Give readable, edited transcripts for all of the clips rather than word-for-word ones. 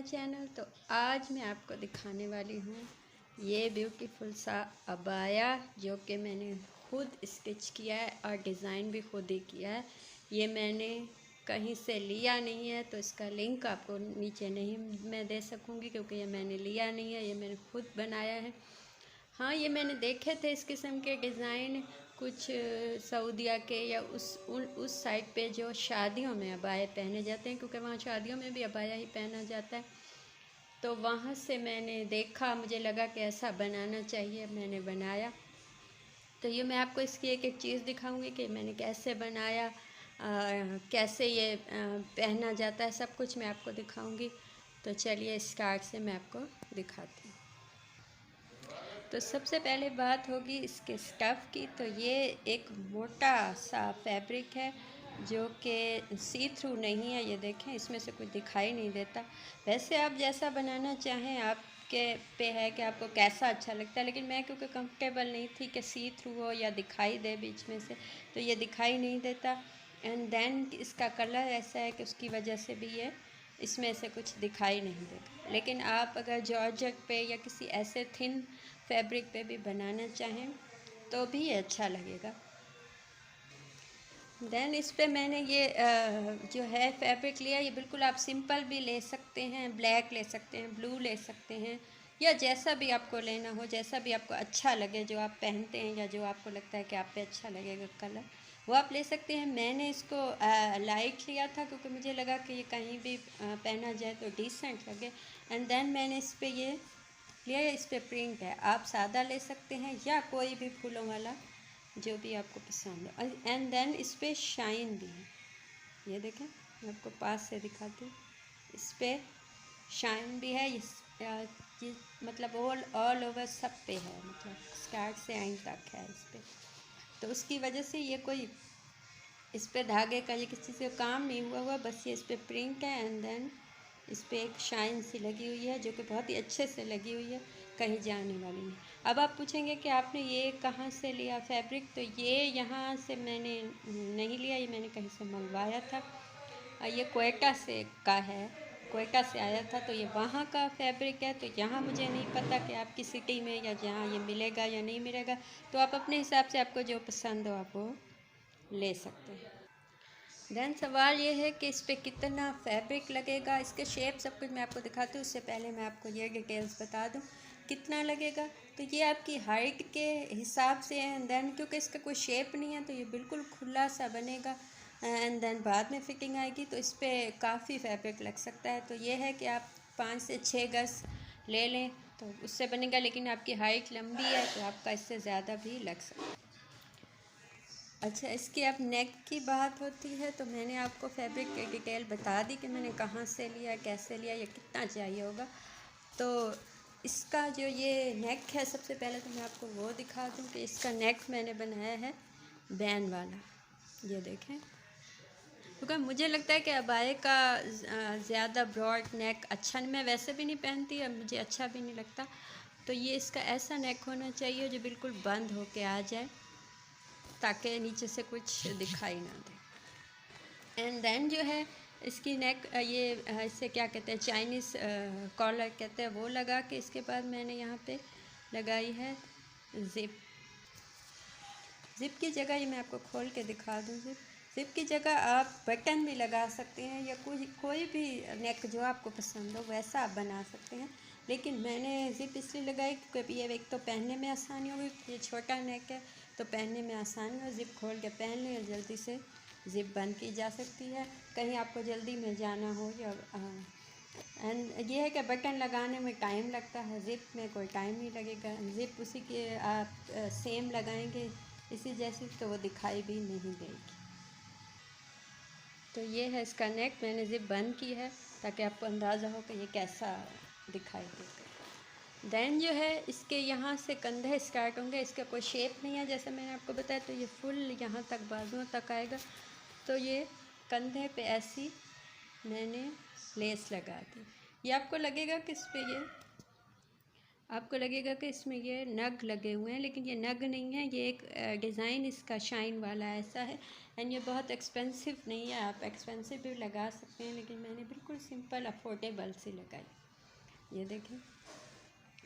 Channel. तो आज मैं आपको दिखाने वाली हूँ ये ब्यूटीफुल सा अबाया जो कि मैंने खुद स्टिच किया है और डिज़ाइन भी खुद ही किया है। ये मैंने कहीं से लिया नहीं है, तो इसका लिंक आपको नीचे नहीं मैं दे सकूँगी क्योंकि ये मैंने लिया नहीं है, ये मैंने खुद बनाया है। हाँ, ये मैंने देखे थे इस किस्म के डिज़ाइन कुछ सऊदीया के या उस साइड पे जो शादियों में अबाया पहने जाते हैं, क्योंकि वहाँ शादियों में भी अबाया ही पहना जाता है। तो वहाँ से मैंने देखा, मुझे लगा कि ऐसा बनाना चाहिए, मैंने बनाया। तो ये मैं आपको इसकी एक एक चीज़ दिखाऊंगी कि मैंने कैसे बनाया, कैसे ये पहना जाता है, सब कुछ मैं आपको दिखाऊंगी। तो चलिए स्टार्ट से मैं आपको दिखाती हूँ। तो सबसे पहले बात होगी इसके स्टफ़ की। तो ये एक मोटा सा फैब्रिक है जो कि सी थ्रू नहीं है। ये देखें, इसमें से कुछ दिखाई नहीं देता। वैसे आप जैसा बनाना चाहें आपके पे है कि आपको कैसा अच्छा लगता है, लेकिन मैं क्योंकि कंफर्टेबल नहीं थी कि सी थ्रू हो या दिखाई दे बीच में से, तो ये दिखाई नहीं देता। एंड देन इसका कलर ऐसा है कि उसकी वजह से भी ये इसमें से कुछ दिखाई नहीं देगा। लेकिन आप अगर जॉर्जेट पे या किसी ऐसे थिन फैब्रिक पे भी बनाना चाहें तो भी ये अच्छा लगेगा। देन इस पे मैंने ये जो है फैब्रिक लिया। ये बिल्कुल आप सिंपल भी ले सकते हैं, ब्लैक ले सकते हैं, ब्लू ले सकते हैं, या जैसा भी आपको लेना हो, जैसा भी आपको अच्छा लगे, जो आप पहनते हैं या जो आपको लगता है कि आप पे अच्छा लगेगा कलर, वो आप ले सकते हैं। मैंने इसको लाइट लिया था क्योंकि मुझे लगा कि ये कहीं भी पहना जाए तो डिसेंट लगे। एंड देन मैंने इस पर ये लिया, इस पर प्रिंट है। आप सादा ले सकते हैं या कोई भी फूलों वाला जो भी आपको पसंद हो। एंड देन इस पर शाइन भी है। ये देखें, मैं आपको पास से दिखाती हूँ। इस पर शाइन भी है। ये मतलब ऑल ओवर सब पे है, मतलब स्टार्ट से एंड तक है इस पर। तो उसकी वजह से ये कोई इस पर धागे का ये किसी से काम नहीं हुआ, बस ये इस पर प्रिंट है। एंड देन इस पर एक शाइन सी लगी हुई है जो कि बहुत ही अच्छे से लगी हुई है, कहीं जाने वाली नहीं। अब आप पूछेंगे कि आपने ये कहाँ से लिया फैब्रिक। तो ये यहाँ से मैंने नहीं लिया, ये मैंने कहीं से मंगवाया था। ये क्वेटा से का है, क्वेटा से आया था। तो ये वहाँ का फैब्रिक है। तो यहाँ मुझे नहीं पता कि आपकी सिटी में या जहाँ ये मिलेगा या नहीं मिलेगा। तो आप अपने हिसाब से आपको जो पसंद हो आप वो ले सकते हैं। देन सवाल ये है कि इस पर कितना फैब्रिक लगेगा, इसके शेप सब कुछ मैं आपको दिखाती हूँ। उससे पहले मैं आपको ये डिटेल्स बता दूँ कितना लगेगा। तो ये आपकी हाइट के हिसाब से है। एंड देन क्योंकि इसका कोई शेप नहीं है तो ये बिल्कुल खुला सा बनेगा। एंड देन बाद में फिटिंग आएगी तो इस पर काफ़ी फैब्रिक लग सकता है। तो ये है कि आप 5 से 6 गज ले लें तो उससे बनेगा, लेकिन आपकी हाइट लंबी है तो आपका इससे ज़्यादा भी लग सकता है। अच्छा, इसकी अब नेक की बात होती है तो मैंने आपको फैब्रिक की डिटेल बता दी कि मैंने कहाँ से लिया, कैसे लिया, या कितना चाहिए होगा। तो इसका जो ये नेक है, सबसे पहले तो मैं आपको वो दिखा दूँ कि इसका नेक मैंने बनाया है बैन वाला। ये देखें, क्योंकि मुझे लगता है कि अबाए का ज़्यादा ब्रॉड नेक अच्छा नहीं, मैं वैसे भी नहीं पहनती और मुझे अच्छा भी नहीं लगता। तो ये इसका ऐसा नेक होना चाहिए जो बिल्कुल बंद होके आ जाए ताकि नीचे से कुछ दिखाई ना दे। एंड देन जो है इसकी नेक ये इसे क्या कहते हैं, चाइनीज़ कॉलर कहते हैं, वो लगा के इसके बाद मैंने यहाँ पे लगाई है ज़िप। ज़िप की जगह ये मैं आपको खोल के दिखा दूँ। ज़िप की जगह आप बटन भी लगा सकते हैं या कोई भी नेक जो आपको पसंद हो वैसा आप बना सकते हैं। लेकिन मैंने ज़िप इसलिए लगाई क्योंकि ये एक तो पहनने में आसानी होगी, ये छोटा नेक है तो पहनने में आसानी हो। ज़िप खोल के पहन लें, जल्दी से ज़िप बंद की जा सकती है कहीं आपको जल्दी में जाना हो। या एंड ये है कि बटन लगाने में टाइम लगता है, ज़िप में कोई टाइम नहीं लगेगा। ज़िप उसी के आप सेम लगाएंगे इसी जैसी तो वो दिखाई भी नहीं देगी। तो ये है इसका नेक, मैंने ज़िप बंद की है ताकि आपको अंदाज़ा हो कि ये कैसा दिखाई देगा। देन जो है इसके यहाँ से कंधे स्टार्ट होंगे, इसका कोई शेप नहीं है जैसे मैंने आपको बताया। तो ये फुल यहाँ तक बाजुओं तक आएगा। तो ये कंधे पे ऐसी मैंने लेस लगा दी। ये आपको लगेगा कि इस पे ये आपको लगेगा कि इसमें ये नग लगे हुए हैं, लेकिन ये नग नहीं है, ये एक डिज़ाइन इसका शाइन वाला ऐसा है। एंड ये बहुत एक्सपेंसिव नहीं है, आप एक्सपेंसिव भी लगा सकते हैं, लेकिन मैंने बिल्कुल सिंपल अफोर्डेबल सी लगाई। ये देखें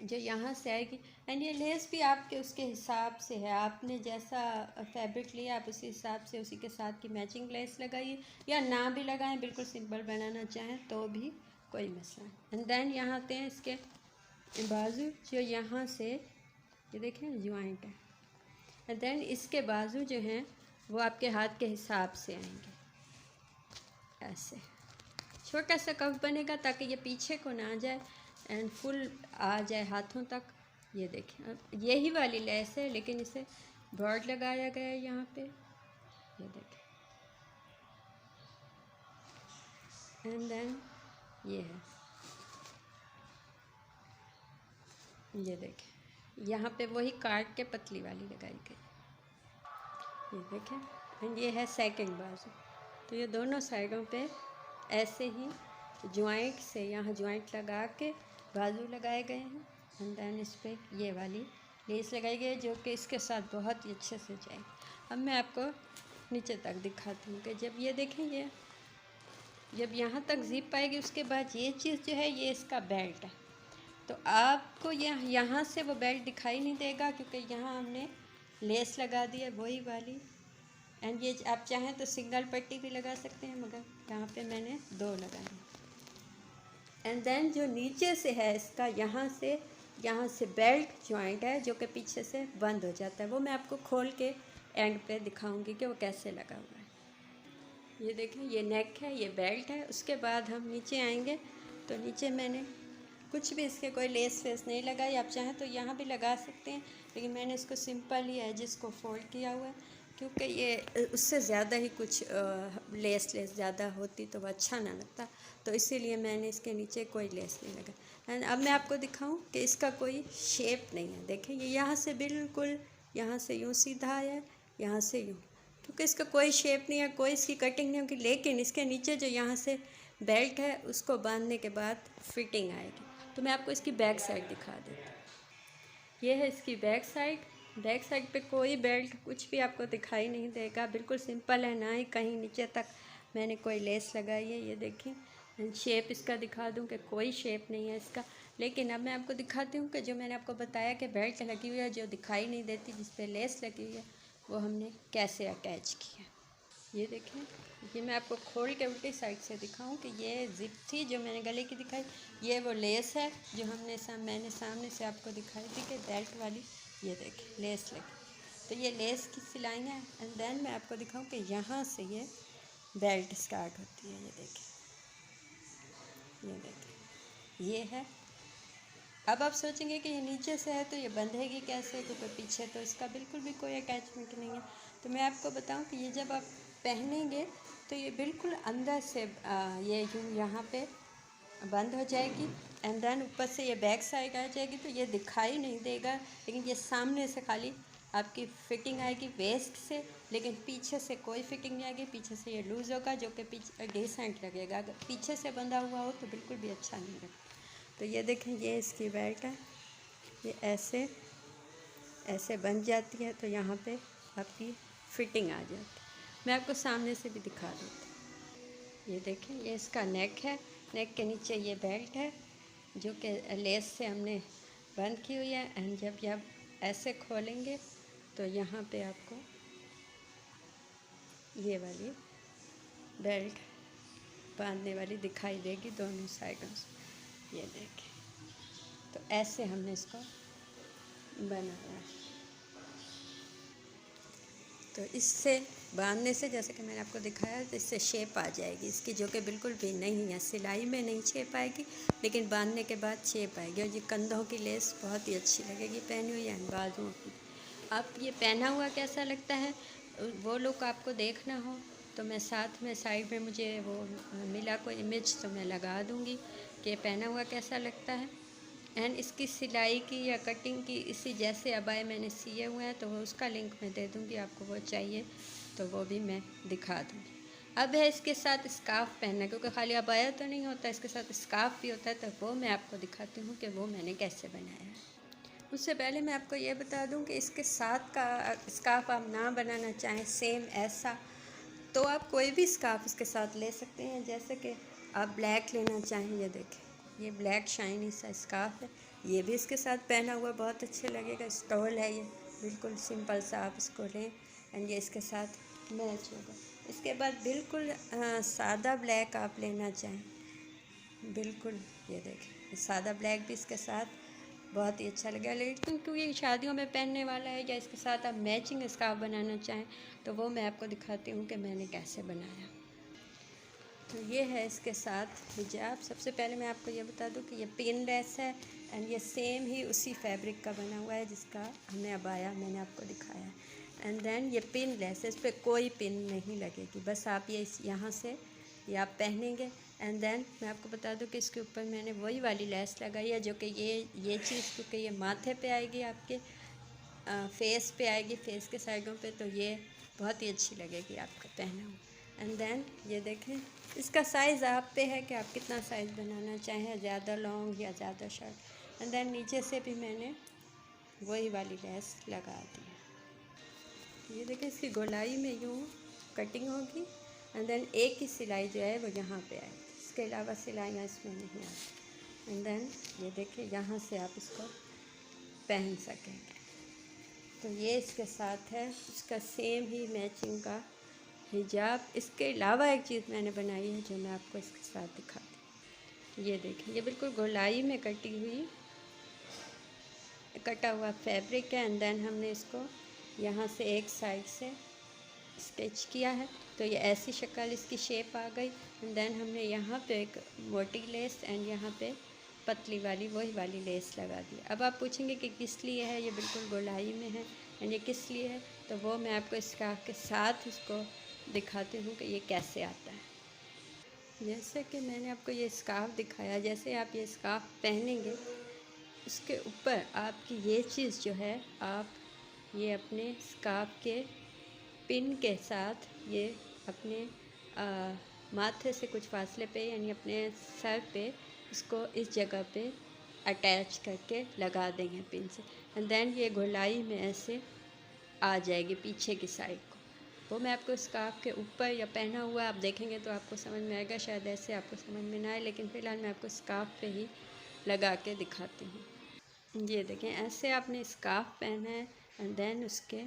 जो यहाँ से आएगी। एंड ये लेस भी आपके उसके हिसाब से है, आपने जैसा फैब्रिक लिया आप उसी हिसाब से उसी के साथ की मैचिंग लेस लगाइए, या ना भी लगाएं, बिल्कुल सिंपल बनाना चाहें तो भी कोई मसला नहीं। एंड देन यहाँ आते हैं इसके बाजू, जो यहाँ से ये देखें ज्वाइंट है। एंड देन इसके बाजू जो हैं वो आपके हाथ के हिसाब से आएंगे, ऐसे छोटा सा कव बनेगा ताकि ये पीछे को ना जाए एंड फुल आ जाए हाथों तक। ये देखें अब यही वाली लेस है लेकिन इसे बॉर्ड लगाया गया है यहाँ पे, ये देखें। एंड देन ये है, ये देखें यहाँ पे वही काट के पतली वाली लगाई गई, ये देखें। एंड ये है सेकंड बाजू। तो ये दोनों साइडों पे ऐसे ही जॉइंट से यहाँ जॉइंट लगा के बाजू लगाए गए हैं। एंड देन इस पर ये वाली लेस लगाई गई है जो कि इसके साथ बहुत ही अच्छे से जाएगी। अब मैं आपको नीचे तक दिखाती हूँ कि जब ये देखें, ये जब यहाँ तक जिप आएगी उसके बाद ये चीज़ जो है ये इसका बेल्ट है। तो आपको यहाँ से वो बेल्ट दिखाई नहीं देगा क्योंकि यहाँ हमने लेस लगा दी है वही वाली। एंड ये आप चाहें तो सिंगल पट्टी भी लगा सकते हैं, मगर यहाँ पे मैंने 2 लगाई। एंड देन जो नीचे से है इसका यहाँ से बेल्ट जॉइंट है जो कि पीछे से बंद हो जाता है, वो मैं आपको खोल के एंड पे दिखाऊंगी कि वो कैसे लगा हुआ है। ये देखें ये नेक है, ये बेल्ट है। उसके बाद हम नीचे आएंगे तो नीचे मैंने कुछ भी इसके कोई लेस वेस नहीं लगाई, आप चाहें तो यहाँ भी लगा सकते हैं, लेकिन मैंने इसको सिंपल ही एजिस को फोल्ड किया हुआ है क्योंकि ये उससे ज़्यादा ही कुछ लेस ज़्यादा होती तो वो अच्छा ना लगता, तो इसीलिए मैंने इसके नीचे कोई लेस नहीं लगा। एंड अब मैं आपको दिखाऊं कि इसका कोई शेप नहीं है। देखें ये यहाँ से बिल्कुल यहाँ से यूँ सीधा है, यहाँ से यूँ, क्योंकि इसका कोई शेप नहीं है, कोई इसकी कटिंग नहीं होगी। लेकिन इसके नीचे जो यहाँ से बेल्ट है उसको बांधने के बाद फिटिंग आएगी। तो मैं आपको इसकी बैक साइड दिखा देती हूँ। ये है इसकी बैक साइड। बैक साइड पे कोई बेल्ट कुछ भी आपको दिखाई नहीं देगा, बिल्कुल सिंपल है, ना ही कहीं नीचे तक मैंने कोई लेस लगाई है। ये देखिए एंड शेप इसका दिखा दूँ कि कोई शेप नहीं है इसका। लेकिन अब मैं आपको दिखाती हूँ कि जो मैंने आपको बताया कि बेल्ट लगी हुई है जो दिखाई नहीं देती, जिस पे लेस लगी हुई है, वो हमने कैसे अटैच किया। ये देखें, ये मैं आपको खोल के उल्टी साइड से दिखाऊं कि ये जिप थी जो मैंने गले की दिखाई, ये वो लेस है जो मैंने सामने से आपको दिखाई थी कि बेल्ट वाली। ये देखें लेस लगी, तो ये लेस की सिलाइयाँ। एंड देन मैं आपको दिखाऊं कि यहाँ से ये बेल्ट स्टार्ट होती है। ये देखें ये है। अब आप सोचेंगे कि ये नीचे से है तो ये बंधेगी कैसे, क्योंकि पीछे तो इसका बिल्कुल भी कोई अटैचमेंट नहीं है। तो मैं आपको बताऊं कि ये जब आप पहनेंगे तो ये बिल्कुल अंदर से ये यूँ यहाँ पे बंद हो जाएगी। एंड देन ऊपर से ये बैक साइड आ जाएगी तो ये दिखाई नहीं देगा, लेकिन ये सामने से खाली आपकी फ़िटिंग आएगी वेस्ट से, लेकिन पीछे से कोई फ़िटिंग नहीं आएगी। पीछे से ये लूज़ होगा जो कि पीछे डिसेंट लगेगा। अगर पीछे से बंधा हुआ हो तो बिल्कुल भी अच्छा नहीं लगता। तो ये देखें ये इसकी बेल्ट है, ये ऐसे ऐसे बन जाती है, तो यहाँ पे आपकी फ़िटिंग आ जाती है। मैं आपको सामने से भी दिखा देती हूँ। ये देखें ये इसका नेक है, नेक के नीचे ये बेल्ट है जो कि लेस से हमने बंद की हुई है। एंड जब आप ऐसे खोलेंगे तो यहाँ पे आपको ये वाली बेल्ट बांधने वाली दिखाई देगी दोनों साइडों से। ये देखें, तो ऐसे हमने इसको बनाया है। तो इससे बांधने से, जैसे कि मैंने आपको दिखाया, तो इससे शेप आ जाएगी इसकी, जो कि बिल्कुल भी नहीं है। सिलाई में नहीं शेप आएगी, लेकिन बांधने के बाद शेप आएगी। और ये कंधों की लेस बहुत ही अच्छी लगेगी पहनी हुई है। बाजुओं की आप ये पहना हुआ कैसा लगता है वो लुक आपको देखना हो तो मैं साथ में साइड में मुझे वो मिला कोई इमेज तो मैं लगा दूँगी कि पहना हुआ कैसा लगता है। एंड इसकी सिलाई की या कटिंग की इसी जैसे अबाए मैंने सिए हुए हैं तो वो उसका लिंक मैं दे दूँगी, आपको वो चाहिए तो वो भी मैं दिखा दूँगी। अब है इसके साथ स्कार्फ़ पहनना, क्योंकि खाली अबाया तो नहीं होता, इसके साथ स्कार्फ़ भी होता है, तो वो मैं आपको दिखाती हूँ कि वो मैंने कैसे बनाया है। उससे पहले मैं आपको ये बता दूँ कि इसके साथ का स्कार्फ़ आप ना बनाना चाहें सेम ऐसा, तो आप कोई भी स्कार्फ़ इसके साथ ले सकते हैं। जैसे कि आप ब्लैक लेना चाहें, ये देखें ये ब्लैक शाइनी सा स्कार्फ है, ये भी इसके साथ पहना हुआ बहुत अच्छे लगेगा। स्टॉल है ये, बिल्कुल सिंपल सा आप इसको लें एंड ये इसके साथ मैच होगा। इसके बाद बिल्कुल सादा ब्लैक आप लेना चाहें, बिल्कुल ये देखें सादा ब्लैक भी इसके साथ बहुत ही अच्छा लगेगा। लेकिन क्योंकि शादियों में पहनने वाला है या इसके साथ आप मैचिंग स्कार्फ बनाना चाहें तो वो मैं आपको दिखाती हूँ कि मैंने कैसे बनाया। तो ये है इसके साथ हिजाब। सबसे पहले मैं आपको ये बता दूं कि ये पिन लेस है एंड ये सेम ही उसी फैब्रिक का बना हुआ है जिसका हमने अबाया मैंने आपको दिखाया है। एंड देन ये पिन लेस है, इस पर कोई पिन नहीं लगेगी, बस आप ये यहाँ से ये आप पहनेंगे। एंड देन मैं आपको बता दूं कि इसके ऊपर मैंने वही वाली लेस लगाई है जो कि ये चीज़ क्योंकि ये माथे पे आएगी, आपके फेस पे आएगी, फेस के साइडों पे, तो ये बहुत ही अच्छी लगेगी आपका पहना हुआ। एंड देन ये देखें इसका साइज़ आप पे है कि आप कितना साइज़ बनाना चाहें, ज़्यादा लॉन्ग या ज़्यादा शॉर्ट। एंड देन नीचे से भी मैंने वही वाली लेस लगा दी। ये देखें इसकी गोलाई में यूँ कटिंग होगी एंड देन एक ही सिलाई जो है वो यहाँ पे आएगी, इसके अलावा सिलाइयाँ इसमें नहीं आती। एंड देन ये देखिए यहाँ से आप इसको पहन सकेंगे। तो ये इसके साथ है, इसका सेम ही मैचिंग का हिजाब। इसके अलावा एक चीज़ मैंने बनाई है जो मैं आपको इसके साथ दिखाती हूँ। ये देखिए ये बिल्कुल गोलाई में कटा हुआ फैब्रिक है एंड देन हमने इसको यहाँ से एक साइड से स्टिच किया है तो ये ऐसी शक्ल इसकी शेप आ गई। एंड देन हमने यहाँ पे एक मोटी लेस एंड यहाँ पे पतली वाली वही वाली लेस लगा दी। अब आप पूछेंगे कि किस लिए है, ये बिल्कुल गोलाई में है एंड ये किस लिए है, तो वो मैं आपको स्कार्फ के साथ इसको दिखाती हूँ कि ये कैसे आता है। जैसे कि मैंने आपको ये स्कार्फ दिखाया, जैसे आप ये स्कार्फ पहनेंगे उसके ऊपर आपकी ये चीज़ जो है आप ये अपने स्कार्फ के पिन के साथ ये अपने माथे से कुछ फासले पे यानी अपने सर पे इसको इस जगह पे अटैच करके लगा देंगे पिन से। एंड देन ये गोलाई में ऐसे आ जाएगी पीछे की साइड को। वो मैं आपको स्कार्फ के ऊपर या पहना हुआ आप देखेंगे तो आपको समझ में आएगा, शायद ऐसे आपको समझ में ना आए, लेकिन फ़िलहाल मैं आपको स्कार्फ पे ही लगा के दिखाती हूँ। ये देखें ऐसे आपने स्कार्फ पहना है एंड देन उसके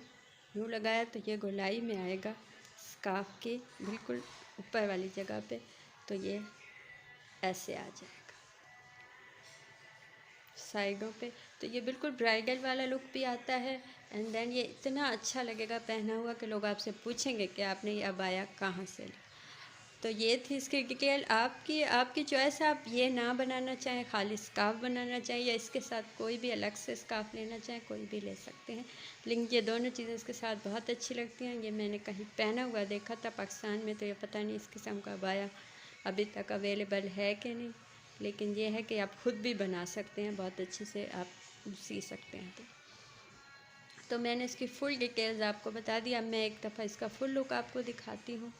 यूँ लगाया तो ये गोलाई में आएगा स्कार्फ की बिल्कुल ऊपर वाली जगह पे, तो ये ऐसे आ जाएगा साइडों पे। तो ये बिल्कुल ब्राइडल वाला लुक भी आता है एंड देन ये इतना अच्छा लगेगा पहना हुआ कि लोग आपसे पूछेंगे कि आपने ये अबाया कहाँ से लिया। तो ये थी इसकी डिटेल। आपकी चॉइस है, आप ये ना बनाना चाहें, खाली स्कार्फ बनाना चाहें या इसके साथ कोई भी अलग से स्कार्फ लेना चाहें, कोई भी ले सकते हैं। लेकिन ये दोनों चीज़ें इसके साथ बहुत अच्छी लगती हैं। ये मैंने कहीं पहना हुआ देखा था पाकिस्तान में, तो ये पता नहीं इस किस्म का अबाया अभी तक अवेलेबल है कि नहीं, लेकिन ये है कि आप ख़ुद भी बना सकते हैं, बहुत अच्छे से आप सी सकते हैं। तो मैंने इसकी फुल डिटेल्स आपको बता दी। अब मैं एक दफ़ा इसका फुल लुक आपको दिखाती हूँ।